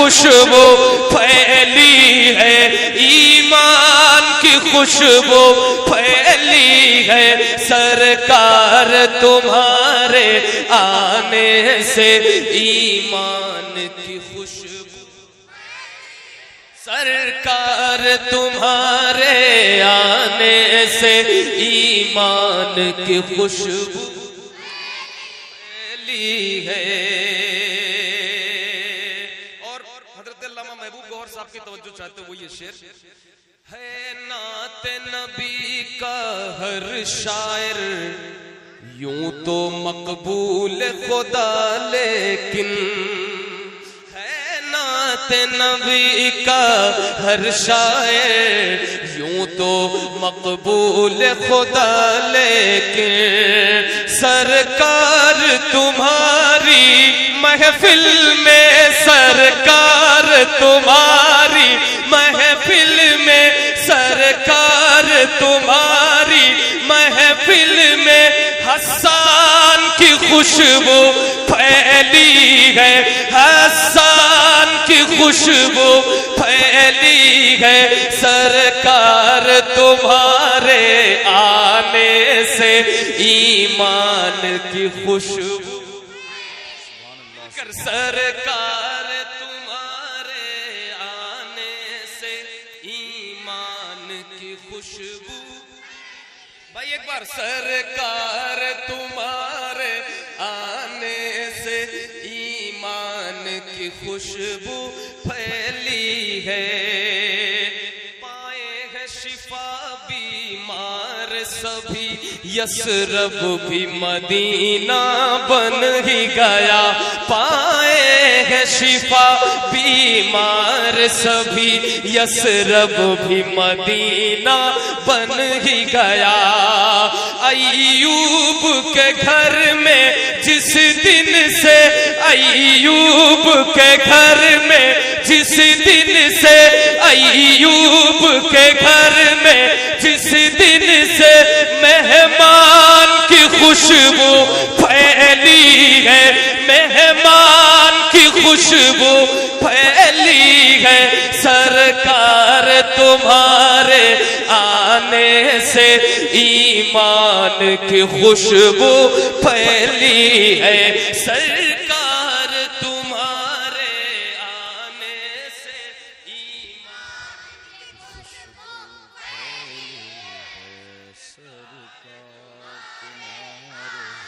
خوشبو پھیلی ہے، ایمان کی خوشبو پھیلی ہے، سرکار تمہارے آنے سے ایمان کی خوشبو، سرکار تمہارے آنے سے ایمان کی خوشبو پھیلی ہے۔ اور حضرت علامہ محبوب گوہر صاحب کی توجہ چاہتے وہ یہ شعر ہے، نعت نبی کا ہر شاعر یوں تو مقبول خدا، لیکن ہے نعت نبی کا ہر شاعر یوں تو مقبول خدا، لیکن سرکار تمہاری محفل میں، سرکار تمہاری محفل میں، سرکار تمہاری محفل میں حسان کی خوشبو پھیلی ہے، حسان کی خوشبو پھیلی ہے، سرکار تمہارے آنے سے ایمان کی خوشبو، سرکار تمہارے آنے سے ایمان کی خوشبو، بھائی ایک بار، سرکار تمہارے آنے سے ایمان کی خوشبو پھیلی ہے، پائے ہے شفا بیمار سبھی، یثرب بھی مدینہ بن ہی گیا، پائے ہے شفا بیمار سبھی، یثرب بھی مدینہ بن ہی گیا، ایوب کے گھر میں جس دن سے، ایوب کے گھر میں جس دن سے، ایوب کے گھر میں جس دن سے مہمان کی خوشبو پھیلی ہے، مہمان کی خوشبو پھیلی ہے، سرکار تمہارے آنے سے ایمان کی خوشبو پھیلی ہے، سرکار تمہارے آنے سے ایمان کی خوشبو پھیلی ہے، سرکار تمہارے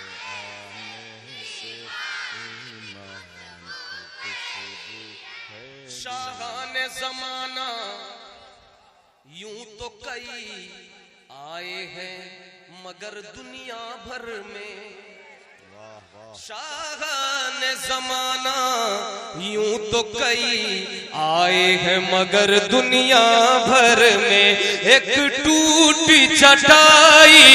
آنے سے ایمان کی خوشبو پھیلی، شاہان زمانہ یوں تو کئی آئے ہیں مگر دنیا بھر میں، شاہان زمانہ یوں تو کئی آئے ہیں مگر دنیا بھر میں، ایک ٹوٹی چٹائی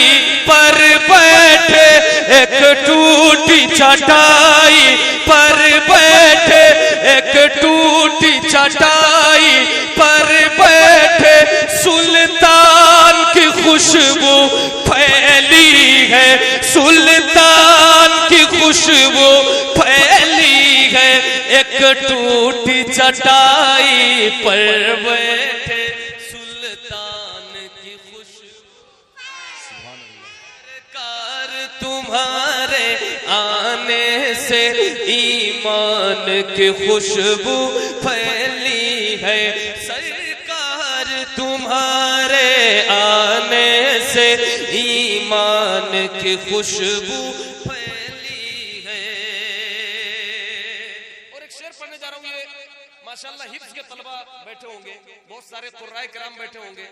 پر بیٹھے، ایک ٹوٹی چٹائی پر بیٹھے، ایک ٹوٹی چٹائی پر بیٹھے، سلطان کی خوشبو پھیلی ہے، سلطان کی خوشبو پھیلی ہے، ایک ٹوٹی چٹائی پر بیٹھے، سلطان کی خوشبو، سرکار تمہارے آنے سے ایمان کی خوشبو پھیلی ہے، سرکار تمہارے آنے سے ایمان کی خوشبو پھیلی ہے۔ اور ایک شعر پڑھنے جا رہا ہوں، یہ ماشاءاللہ حفظ کے طلبہ بیٹھے ہوں گے، بہت سارے قرائے کرام بیٹھے ہوں گے،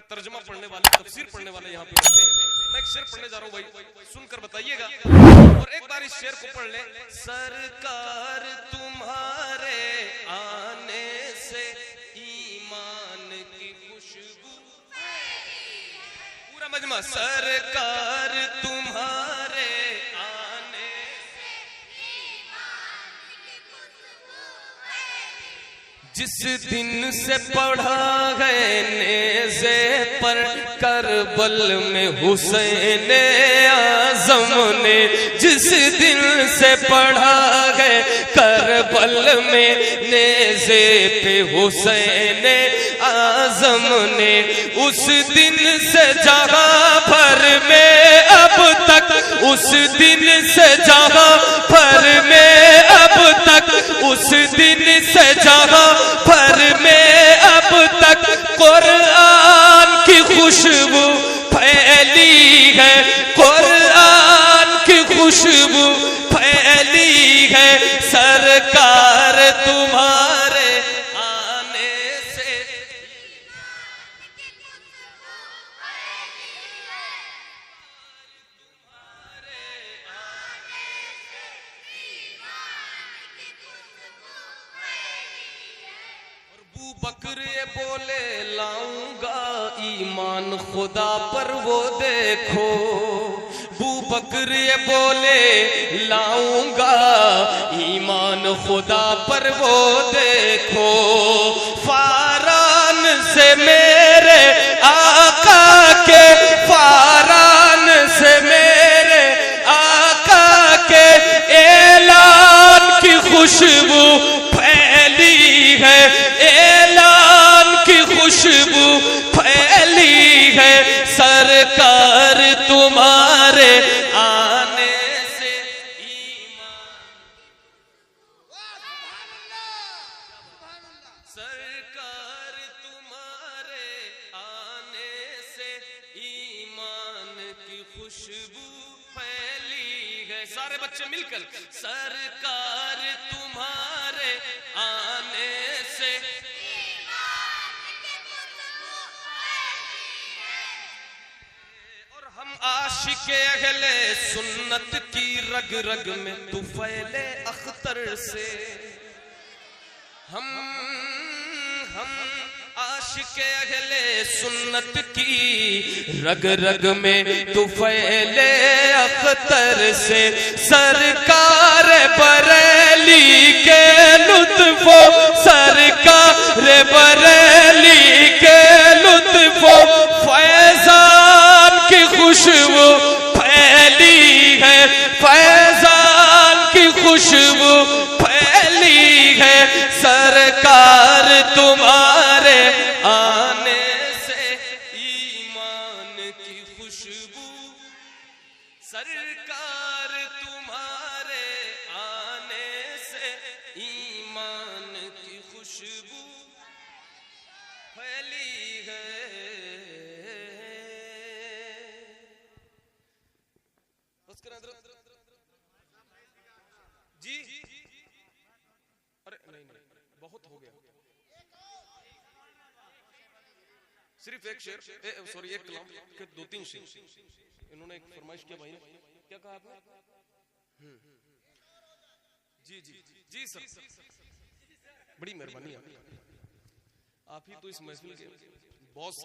ترجمہ پڑھنے والے، تفسیر پڑھنے والے یہاں پہ بیٹھے ہیں، میں ایک شعر پڑھنے جا رہا ہوں بھائی، سن کر بتائیے گا، اور ایک بار اس شعر کو پڑھ لیں، سرکار تمہارے آنے سے ایمان کی خوشبو، پورا مجمع، سرکار تمہارے آنے سے ایمان کی خوشبو، جس دن سے پڑھا ہے نیزے پر کربل میں حسین اعظم نے، جس دن سے پڑھا ہے کربل میں نیزے پہ حسین اعظم نے، اس دن سے جہاں بھر میں اب تک، اس دن سے جہاں بھر میں اب تک، اس دن سے جہاں بھر میں اب تک قرآن کی خوشبو پھیلی ہے، قرآن کی خوشبو پھیلی ہے، سرکار تمہارے آنے سے ابو بکر یہ بولے لاؤں گا ایمان خدا پر وہ دیکھو، ابو بکر یہ بولے لاؤں گا ایمان خدا پر وہ دیکھو، فاران سے میرے آقا کے، فاران سے میرے آقا کے اعلان کی خوشبو پھیلی ہے، اعلان کی خوشبو پھیلی ہے، سرکار تمہارے آنے سے ایمان، سرکار تمہارے آنے سے ایمان کی خوشبو پھیلی ہے، سارے بچے مل کر، سرکار تمہارے آنے سے ہم عاشق اہل سنت کی رگ رگ میں طفیل اختر سے، ہم عاشق اہل سنت کی رگ رگ میں طفیل اختر سے، سرکار بریلی کے لطف و سرکار بریلی کے لطف و فیضان کی خوشبو پھیلی ہے، فیضان کی خوشبو پھیلی ہے، سرکار تمہارے آنے سے ایمان کی خوشبو، سرکار تمہارے آنے سے ایمان کی خوشبو پھیلی ہے۔ جی ارے نہیں بہت ہو گیا، صرف ایک شعر، سوری ایک کلام کہ دو تین شعر، انہوں نے ایک فرمائش کیا بھائی نے، کیا کہا آپ نے؟ جی جی جی سر، بڑی مہربانی آپ ہی تو اس محفل کے باس۔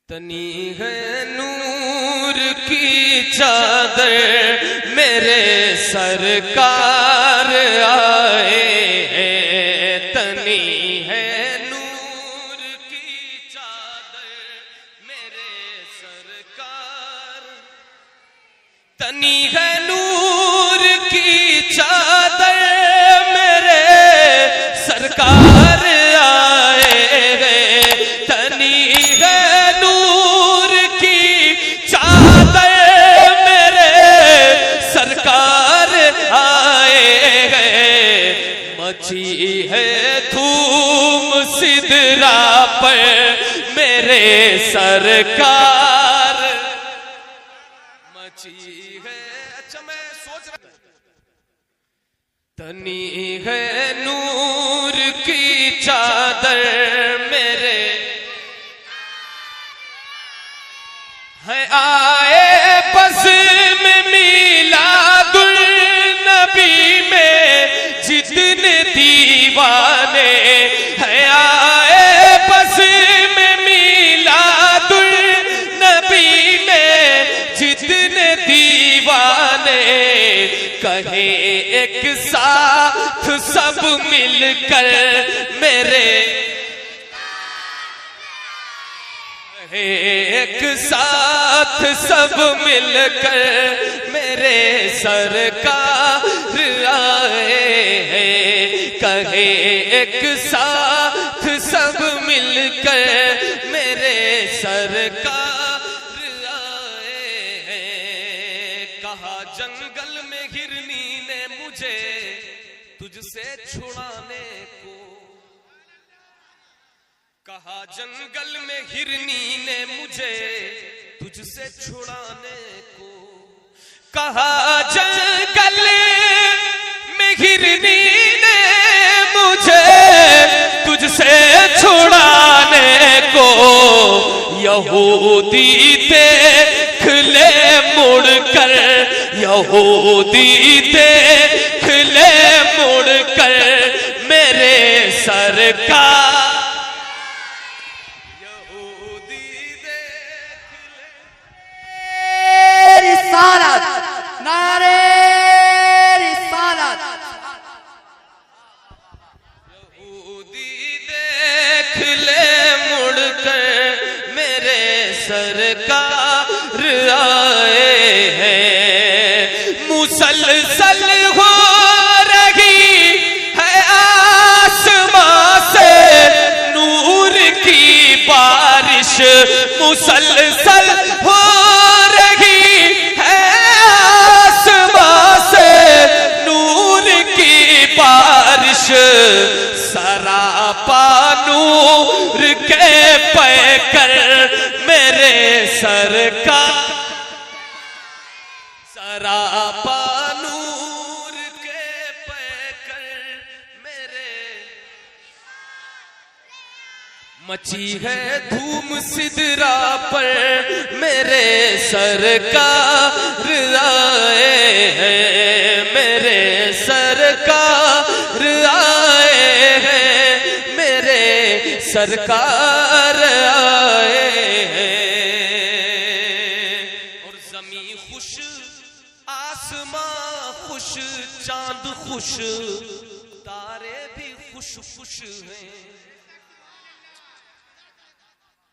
تنی ہے نور کی چادر میرے سرکار آئے ہیں، تنی ہے نور کی چادر میرے سرکار، تنی ہے نور کی چادر میرے سرکار آئے ہیں، تنی ہے مچی ہے دھوم سدرا پر میرے سرکار، مچی ہے، اچھا میں سوچ رہا تنی ہے نور کی چادر میرے ہے، آئے بس میں میلاد النبی میں جتنے دیوانے ہیں، آئے بس میں میلاد النبی میں جتنے دیوانے، کہے ایک ساتھ سب مل کر میرے ایک ساتھ سب مل کر میرے سرکار آئے ہیں کہے ایک ساتھ سب مل کر میرے سرکار آئے ہیں کہا جنگل میں ہرنی نے مجھے تجھ سے چھڑانے کو کہا جنگل میں ہرنی نے مجھے تجھ سے چھڑانے کو کہا جنگل میں ہرنی نے مجھے تجھ سے چھڑانے کو یہودی دیکھ لے مڑ کر یہودی دیکھ لے مڑ کر میرے سرکار نعرے رسالت یہودی دیکھ لے مڑ کر میرے سرکار آئے ہیں مسلسل ہو رہی ہے آسمان سے نور کی بارش مسلسل ہو سراپا نور کے پے کر میرے سرکار سراپا نور کے پے کر میرے مچی ہے دھوم سدرا پر میرے سرکار آئے ہیں میرے سرکار آئے ہیں میرے سرکار آئے ہیں اور زمین خوش آسمان خوش چاند خوش تارے بھی خوش خوش ہیں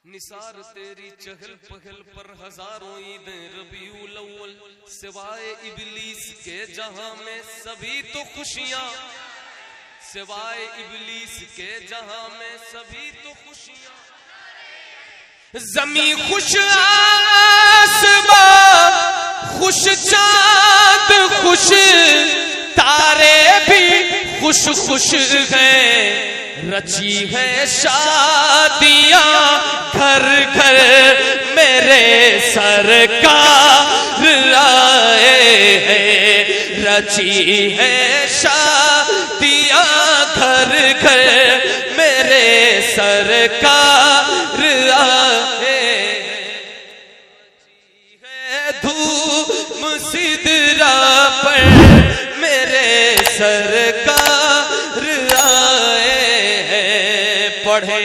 نثار تیری چہل پہل پر ہزاروں عیدیں ربیع الاول سوائے ابلیس کے جہاں میں سبھی تو خوشیاں سوائے ابلیس کے جہاں میں سبھی تو خوشیاں زمین خوش آسمان خوش چاند خوش تارے بھی خوش خوش ہیں رچی ہے شادیاں گھر گھر میرے سرکار آئے ہیں رچی ہے شادیاں گھر گھر میرے سرکار آئے ہیں دھوم سدرا پر میرے سرکار آئے ہیں پڑھے